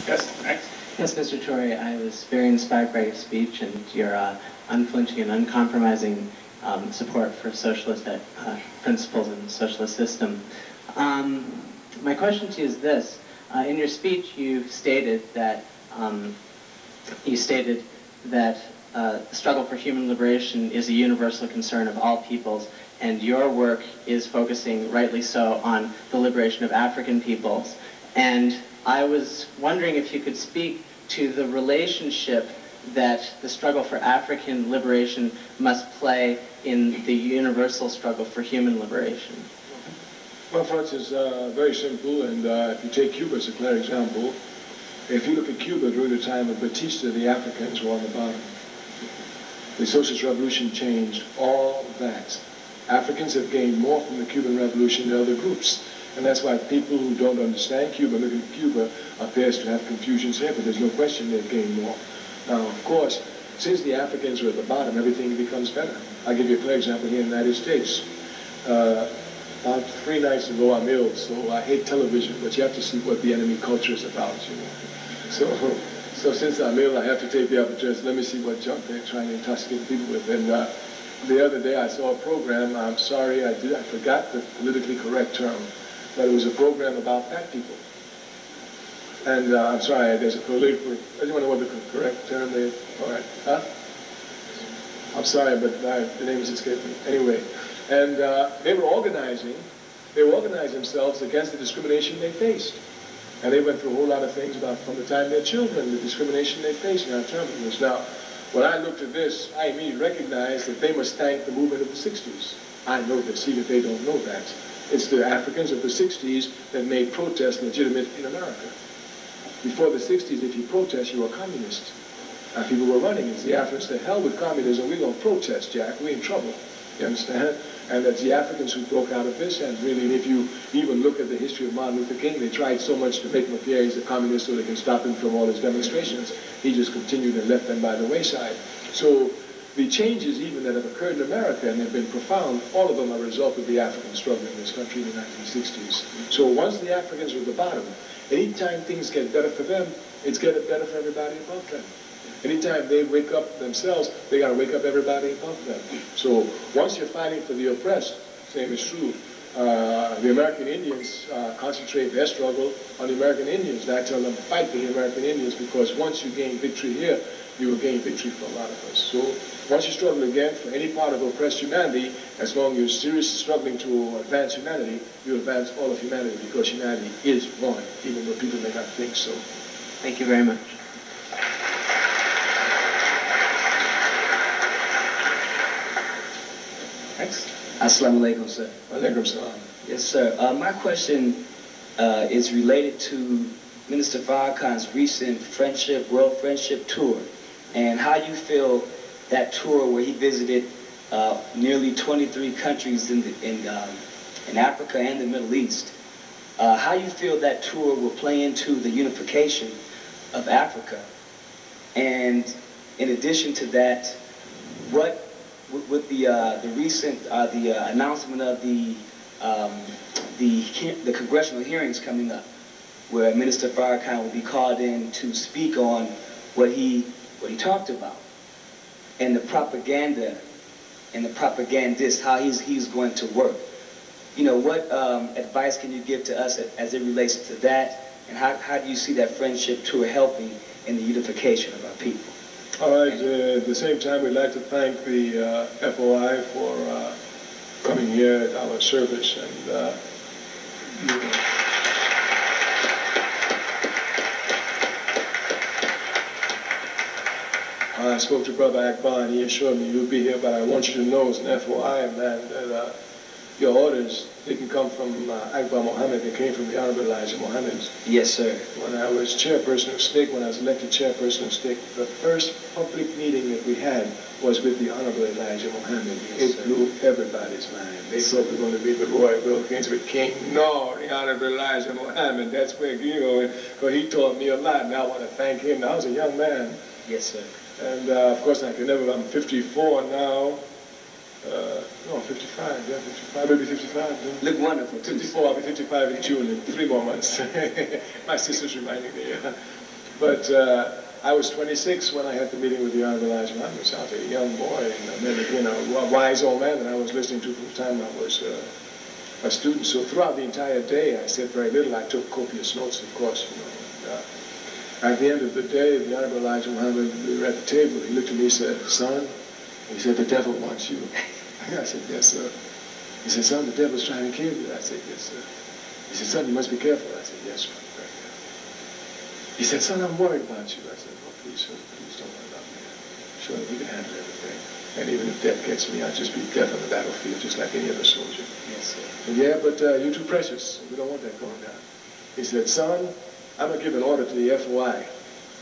Yes, next. Yes, Mr. Ture, I was very inspired by your speech and your unflinching and uncompromising support for socialist principles and socialist system. My question to you is this. In your speech, you stated that the struggle for human liberation is a universal concern of all peoples, and your work is focusing, rightly so, on the liberation of African peoples. And I was wondering if you could speak to the relationship that the struggle for African liberation must play in the universal struggle for human liberation. Well, first, it's very simple, and if you take Cuba as a clear example, if you look at Cuba during the time of Batista, the Africans were on the bottom. The socialist revolution changed all that. Africans have gained more from the Cuban Revolution than other groups. And that's why people who don't understand Cuba, looking at Cuba, appears to have confusions here, but there's no question they've gained more. Now, of course, since the Africans are at the bottom, everything becomes better. I'll give you a clear example here in the United States. About 3 nights ago, I'm ill, so I hate television, but you have to see what the enemy culture is about, you know. So since I'm ill, I have to take the opportunity. Let me see what junk they're trying to intoxicate people with. And the other day, I saw a program. I'm sorry, I forgot the politically correct term. But it was a program about fat people. And I'm sorry, there's a political, I don't know what the correct term is. All right, huh? I'm sorry, but the name is escaping me. Anyway, and they were organizing themselves against the discrimination they faced. And they went through a whole lot of things about from the time they're children, the discrimination they faced in our terminals. Now, when I looked at this, I immediately recognized that they must thank the movement of the 60s. I know this, even if they don't know that. It's the Africans of the 60s that made protest legitimate in America. Before the 60s, if you protest, you were a communist. People were running. It's the Africans, to hell with communism, we're going to protest, Jack. We're in trouble. You understand? And that's the Africans who broke out of this. And really, if you even look at the history of Martin Luther King, they tried so much to make him appear he's a communist so they can stop him from all his demonstrations. He just continued and left them by the wayside. So the changes even that have occurred in America and have been profound, all of them are a result of the African struggle in this country in the 1960s. So once the Africans were at the bottom, anytime things get better for them, it's getting better for everybody above them. Anytime they wake up themselves, they got to wake up everybody above them. So once you're fighting for the oppressed, same is true. The American Indians concentrate their struggle on the American Indians. And I tell them, fight for the American Indians, because once you gain victory here, you will gain victory for a lot of us. So once you struggle again for any part of oppressed humanity, as long as you're seriously struggling to advance humanity, you advance all of humanity, because humanity is one, even though people may not think so. Thank you very much. Next. Assalamu alaikum, sir. Alaikum salam. Yes, sir. My question is related to Minister Farrakhan's recent World Friendship Tour, and how you feel that tour where he visited nearly 23 countries in Africa and the Middle East. How you feel that tour will play into the unification of Africa, and in addition to that, what with the recent announcement of the congressional hearings coming up, where Minister Farrakhan will be called in to speak on what he talked about, and the propaganda and the propagandists, how he's going to work. You know, what advice can you give to us as it relates to that, and how do you see that friendship tour helping in the unification of our people? All right, at the same time, we'd like to thank the FOI for coming here at our service. And I spoke to Brother Akbar, and he assured me you'll be here, but I want you to know as an FOI, man, that your orders didn't come from Akbar Mohammed, they came from the Honorable Elijah Muhammad. Yes, sir. When I was chairperson of STIC, when I was elected chairperson of STIC, the first public meeting that we had was with the Honorable Elijah Muhammad. Yes, it blew everybody's mind. They thought we were going to be the Roy Wilkins with King. No, the Honorable Elijah Muhammad, that's where, you know, because he taught me a lot, and I want to thank him. Now, I was a young man. Yes, sir. And of course, I'm 54 now. No, 55, yeah, 55, maybe 55. Look wonderful. 54, I'll be 55 in June in 3 more months. My sister's reminding me. But I was 26 when I had the meeting with the Honorable Elijah Muhammad. So I was a young boy, and then, you know, a wise old man that I was listening to from the time I was a student. So throughout the entire day, I said very little. I took copious notes, of course, you know. And, at the end of the day, the Honorable Elijah Muhammad, we were at the table. He looked at me and said, "Son," he said, "the devil wants you." I said, "Yes, sir." He said, "Son, the devil's trying to kill you." I said, "Yes, sir." He said, "Son, you must be careful." I said, "Yes, sir, I'm very careful." He said, "Son, I'm worried about you." I said, "Oh, please, sir, please don't worry about me. Sure, we can handle everything. And even if death gets me, I'll just be death on the battlefield, just like any other soldier." Yes, sir. And yeah, but you're too precious. We don't want that going down. He said, "Son, I'm going to give an order to the FOI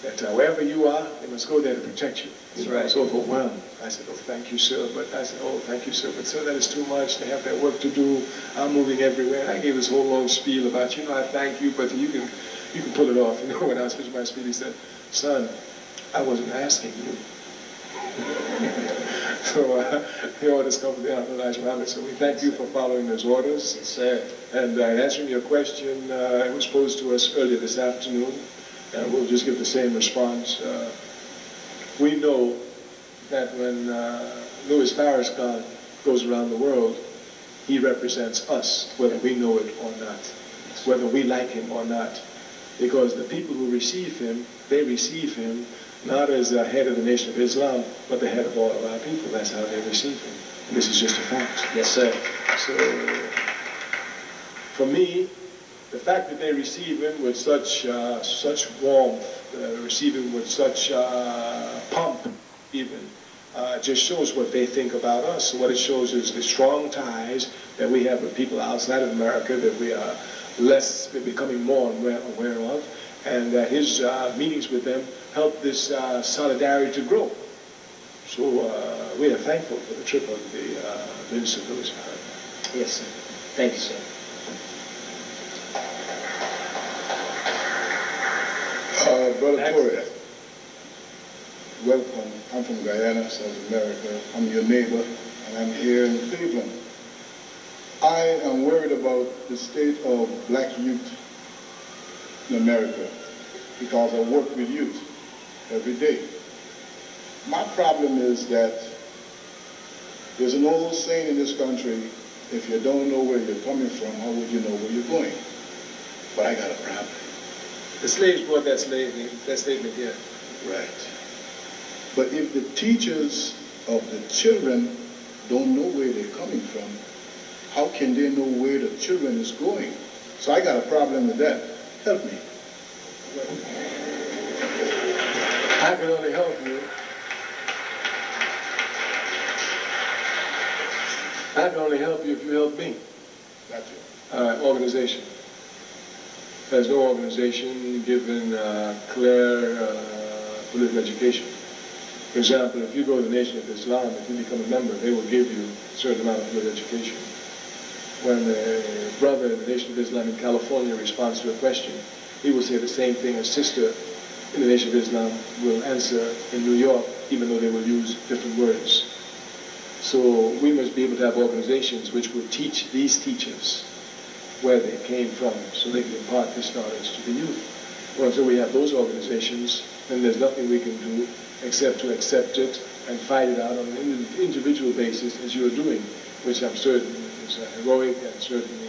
that wherever you are, they must go there to protect you." That's I was overwhelmed. I said, "Oh, thank you, sir." But I said, "Oh, thank you, sir. But, sir, that is too much. They have their work to do. I'm moving everywhere." And I gave this whole long spiel about, you know, I thank you, but you can pull it off. You know, when I was finishing my spiel, he said, "Son, I wasn't asking you." So the orders come from the Honorable Elijah Muhammad. So we thank you for following those orders. Yes, sir. And answering your question, it was posed to us earlier this afternoon. We'll just give the same response. We know that when Louis Farrakhan goes around the world, he represents us, whether we know it or not, whether we like him or not. Because the people who receive him, they receive him not as the head of the Nation of Islam, but the head of all of our people. That's how they receive him. And this is just a fact. Yes, sir. So, for me, the fact that they receive him with such warmth, receive him with such pomp, even, just shows what they think about us. What it shows is the strong ties that we have with people outside of America that we are becoming more aware of, and that his meetings with them help this solidarity to grow. So we are thankful for the trip of the Minister of Louis Farrakhan. Yes, sir. Thank you, sir. Brother Ture, welcome. I'm from Guyana, South America. I'm your neighbor, and I'm here in Cleveland. I am worried about the state of black youth in America because I work with youth every day. My problem is that there's an old saying in this country, if you don't know where you're coming from, how would you know where you're going? But I got a problem. The slaves brought that statement here. Right. But if the teachers of the children don't know where they're coming from, how can they know where the children is going? So I got a problem with that. Help me. I can only help you. I can only help you if you help me. Gotcha. Organization. There's no organization given clear political education. For example, if you go to the Nation of Islam, if you become a member, they will give you a certain amount of political education. When a brother in the Nation of Islam in California responds to a question, he will say the same thing a sister in the Nation of Islam will answer in New York, even though they will use different words. So we must be able to have organizations which will teach these teachers where they came from, so they can impart this knowledge to the youth. Well, so we have those organizations, then there's nothing we can do except to accept it and fight it out on an individual basis, as you're doing, which I'm certain is heroic and certainly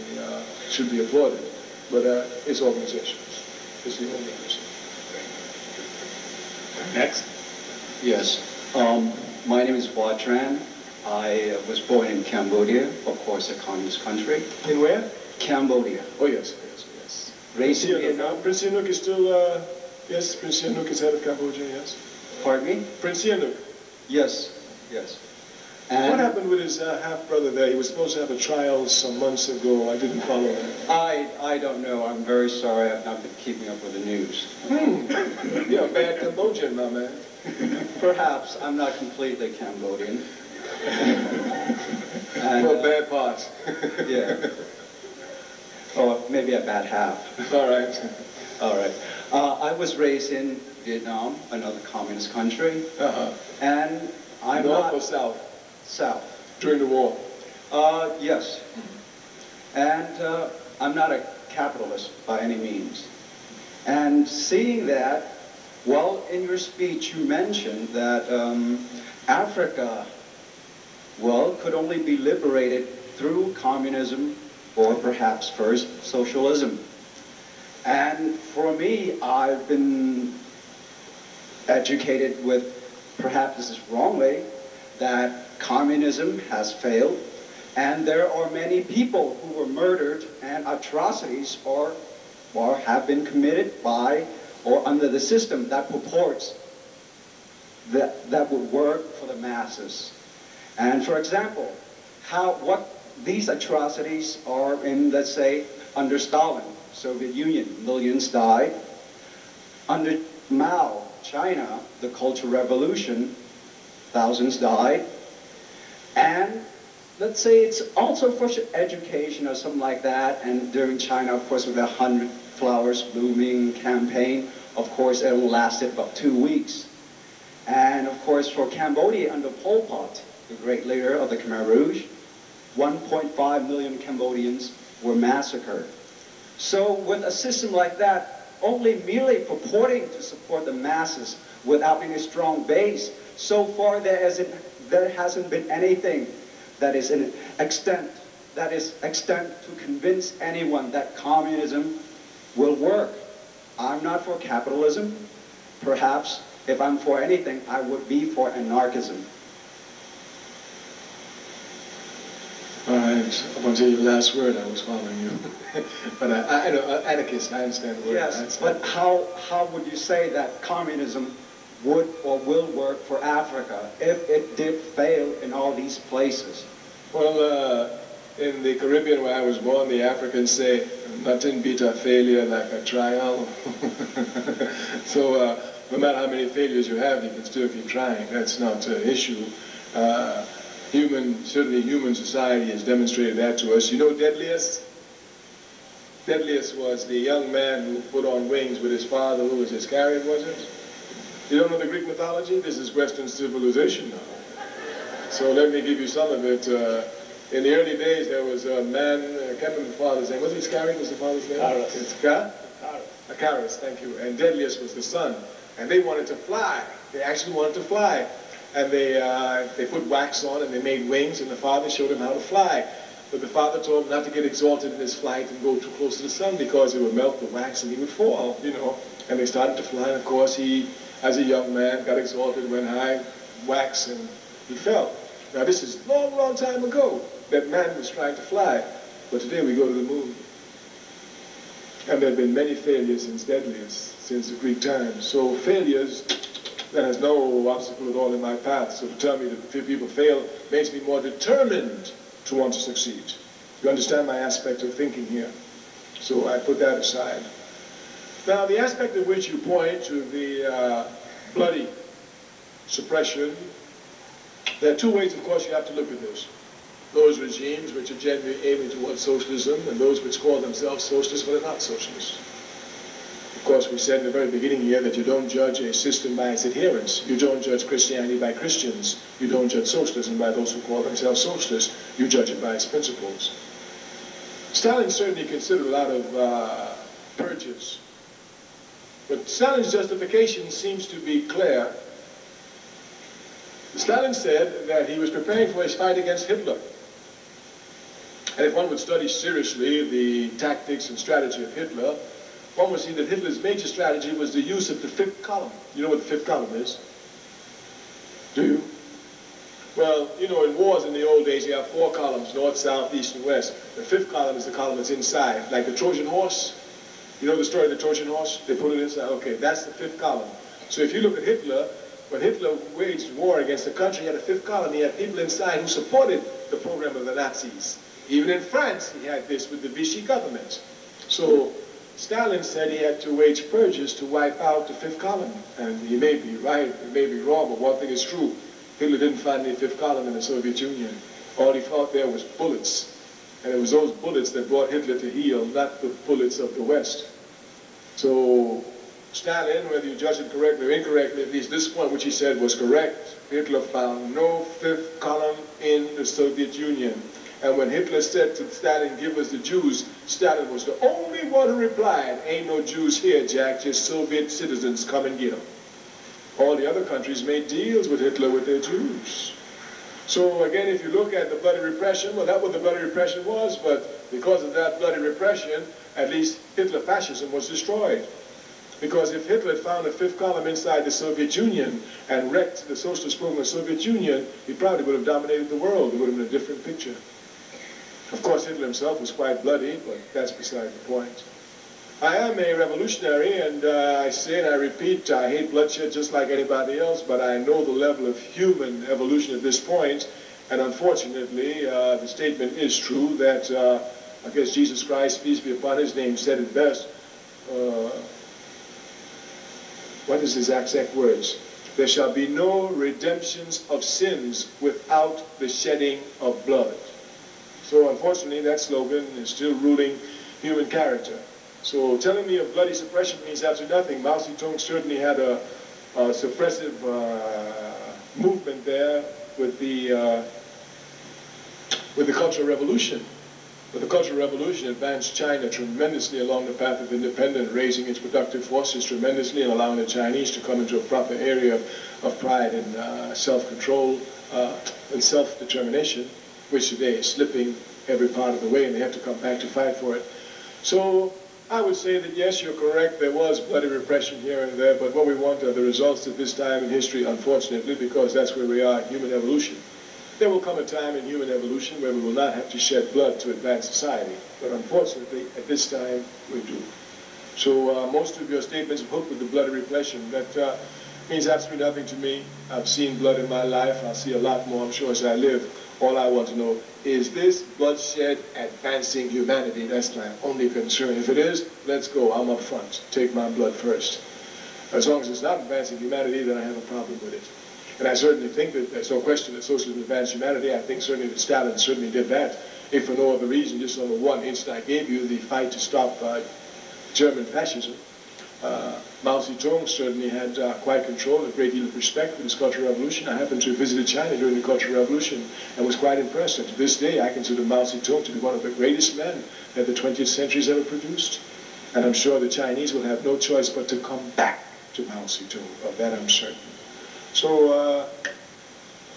should be applauded. But it's organizations. It's the only answer. Next. Yes. My name is Watran. I was born in Cambodia, of course, a communist country. In where? Cambodia. Oh, yes. Raised in Vietnam. Prince Sihanouk is still, yes, Prince Sihanouk is head of Cambodia, yes. Pardon me? Prince Sihanouk. Yes. And what happened with his half-brother there? He was supposed to have a trial some months ago. I didn't follow that. I don't know. I'm very sorry. I've not been keeping up with the news. You're a bad Cambodian, my man. Perhaps. I'm not completely Cambodian. For a bad part. Yeah. Or maybe a bad half. All right. All right. I was raised in Vietnam, another communist country. Uh-huh. And I'm North not... or south? South. During the war? Yes. And I'm not a capitalist by any means. And seeing that, Well, in your speech, you mentioned that Africa, well, could only be liberated through communism or perhaps first socialism. And for me, I've been educated with, perhaps this is wrongly, that communism has failed, and there are many people who were murdered and atrocities or have been committed by or under the system that purports that would work for the masses. And for example, what these atrocities are in, let's say, under Stalin, Soviet Union, millions died. Under Mao, China, the Cultural Revolution, thousands died. And let's say it's also for education or something like that. And during China, of course, with the 100 Flowers Blooming campaign, of course, it lasted about 2 weeks. And of course, for Cambodia under Pol Pot, the great leader of the Khmer Rouge, 1.5 million Cambodians were massacred. So with a system like that, only merely purporting to support the masses without any strong base, so far there hasn't been anything that is extent to convince anyone that communism will work. I'm not for capitalism. Perhaps if I'm for anything, I would be for anarchism. All right, up until your last word, I was following you. But I know, anarchist, I understand the word. Yes, but how would you say that communism would or will work for Africa if it did fail in all these places? Well, in the Caribbean where I was born, the Africans say, nothing beat a failure like a trial. So no matter how many failures you have, you can still keep trying. That's not an issue. Certainly human society has demonstrated that to us. You know Deadliest? Deadliest was the young man who put on wings with his father, who was Iscariot, was it? You don't know the Greek mythology? This is Western civilization now. So let me give you some of it. In the early days, there was a man, I can't remember the father's name. Was it Iscariot? Was the father's name? Icarus. It's Icarus, thank you. And Deadliest was the son. And they wanted to fly. They actually wanted to fly. And they put wax on and they made wings, and the father showed him how to fly. But the father told him not to get exalted in his flight and go too close to the sun because it would melt the wax and he would fall, you know. And they started to fly, and of course he, as a young man, got exalted, went high, wax, and he fell. Now this is a long, long time ago that man was trying to fly. But today we go to the moon. And there have been many failures since Deadliest, since the Greek times. So failures, that has no obstacle at all in my path. So to tell me that people fail makes me more determined to want to succeed. You understand my aspect of thinking here. So I put that aside. Now the aspect in which you point to the bloody suppression, there are two ways, of course, you have to look at this. Those regimes which are generally aiming towards socialism and those which call themselves socialists but are not socialists. Of course, we said in the very beginning here that you don't judge a system by its adherents. You don't judge Christianity by Christians. You don't judge socialism by those who call themselves socialists. You judge it by its principles. Stalin certainly considered a lot of purges. But Stalin's justification seems to be clear. Stalin said that he was preparing for his fight against Hitler. And if one would study seriously the tactics and strategy of Hitler, one would see that Hitler's major strategy was the use of the fifth column. You know what the fifth column is? Do you? Well, you know, in wars in the old days, you have 4 columns, north, south, east, and west. The fifth column is the column that's inside, like the Trojan horse. You know the story of the Trojan horse? They put it inside. Okay, that's the fifth column. So if you look at Hitler, when Hitler waged war against the country, he had a fifth column. He had people inside who supported the program of the Nazis. Even in France, he had this with the Vichy government. So Stalin said he had to wage purges to wipe out the fifth column. And he may be right, he may be wrong, but one thing is true. Hitler didn't find any fifth column in the Soviet Union. All he found there was bullets. And it was those bullets that brought Hitler to heel, not the bullets of the West. So Stalin, whether you judge it correctly or incorrectly, at least this point which he said was correct, Hitler found no fifth column in the Soviet Union. And when Hitler said to Stalin, give us the Jews, Stalin was the only one who replied, ain't no Jews here, Jack, just Soviet citizens, come and get them. All the other countries made deals with Hitler with their Jews. So again, if you look at the bloody repression, well, that's what the bloody repression was, but because of that bloody repression, at least Hitler fascism was destroyed. Because if Hitler had found a fifth column inside the Soviet Union and wrecked the socialist program of the Soviet Union, he probably would have dominated the world. It would have been a different picture. Of course, Hitler himself was quite bloody, but that's beside the point. I am a revolutionary, and I say and I repeat, I hate bloodshed just like anybody else, but I know the level of human evolution at this point, and unfortunately, the statement is true that, I guess Jesus Christ, peace be upon his name, said it best. What is his exact words? There shall be no redemptions of sins without the shedding of blood. So unfortunately, that slogan is still ruling human character. So telling me of bloody suppression means absolutely nothing. Mao Zedong certainly had a suppressive movement there with the Cultural Revolution. But the Cultural Revolution advanced China tremendously along the path of independence, raising its productive forces tremendously and allowing the Chinese to come into a proper area of pride and self-control and self-determination, which today is slipping every part of the way, and they have to come back to fight for it. So I would say that yes, you're correct, there was bloody repression here and there, but what we want are the results at this time in history, unfortunately, because that's where we are, human evolution. There will come a time in human evolution where we will not have to shed blood to advance society, but unfortunately, at this time, we do. So most of your statements are hooked with the bloody repression. That means absolutely nothing to me. I've seen blood in my life. I'll see a lot more, I'm sure, as I live. All I want to know, is this bloodshed advancing humanity? That's my only concern. If it is, let's go. I'm up front. Take my blood first. As long as it's not advancing humanity, then I have a problem with it. And I certainly think that there's no question that socialism advanced humanity. I think certainly that Stalin certainly did that. If for no other reason, just on the one instant I gave you, the fight to stop German fascism. Mao Zedong certainly had quite control, a great deal of respect for this Cultural Revolution. I happened to have visited China during the Cultural Revolution and was quite impressed. And to this day, I consider Mao Zedong to be one of the greatest men that the 20th century has ever produced. And I'm sure the Chinese will have no choice but to come back to Mao Zedong. Of that I'm certain. So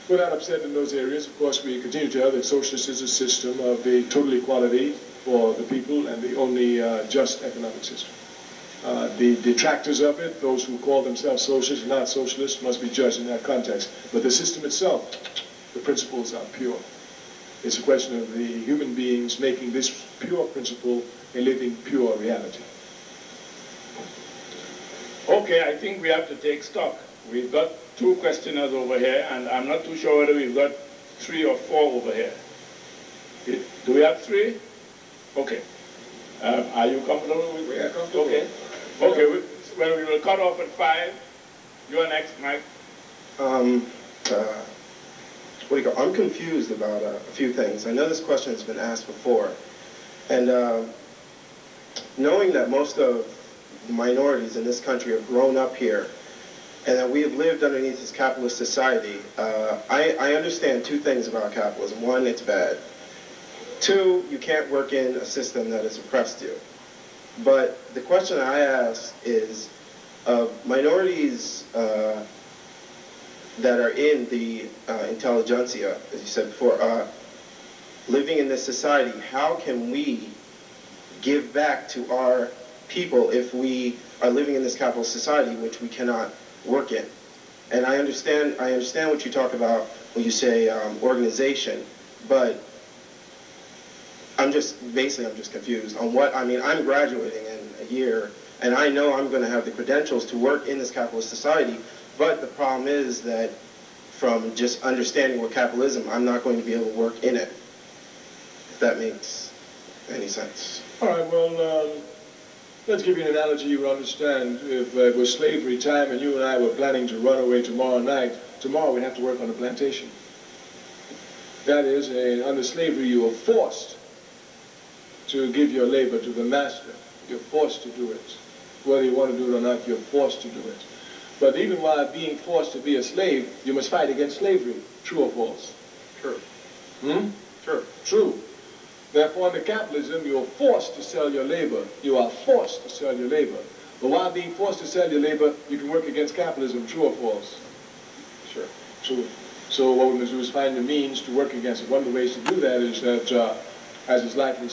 we're not upset in those areas. Of course, we continue to have that socialist is a system of the total equality for the people and the only just economic system. The detractors of it, those who call themselves socialists and not socialists, must be judged in that context. But the system itself, the principles are pure. It's a question of the human beings making this pure principle a living, pure reality. Okay, I think we have to take stock. We've got 2 questioners over here, and I'm not too sure whether we've got 3 or 4 over here. Do we have 3? Okay. Are you comfortable with it? We are comfortable. Okay. Okay, well, we will cut off at 5. You're next, Mike. I'm confused about a few things. I know this question has been asked before. And knowing that most of the minorities in this country have grown up here and that we have lived underneath this capitalist society, I understand 2 things about capitalism. 1, it's bad. 2, you can't work in a system that has oppressed you. But the question I ask is, minorities that are in the intelligentsia, as you said before, living in this society, how can we give back to our people if we are living in this capitalist society which we cannot work in? And I understand what you talk about when you say organization, but I'm just confused on what, I mean, I'm graduating in a year, and I know I'm going to have the credentials to work in this capitalist society, but the problem is that from just understanding what capitalism, I'm not going to be able to work in it, if that makes any sense. All right, well, let's give you an analogy you will understand. If it was slavery time and you and I were planning to run away tomorrow night, tomorrow we'd have to work on a plantation. That is, under slavery you were forced to give your labor to the master. You're forced to do it. Whether you want to do it or not, you're forced to do it. But even while being forced to be a slave, you must fight against slavery. True or false? True. Hmm? True. True. Therefore, under capitalism, you're forced to sell your labor. You are forced to sell your labor. But while being forced to sell your labor, you can work against capitalism. True or false? Sure. True. So what we must do is find the means to work against it. One of the ways to do that is that, as is likely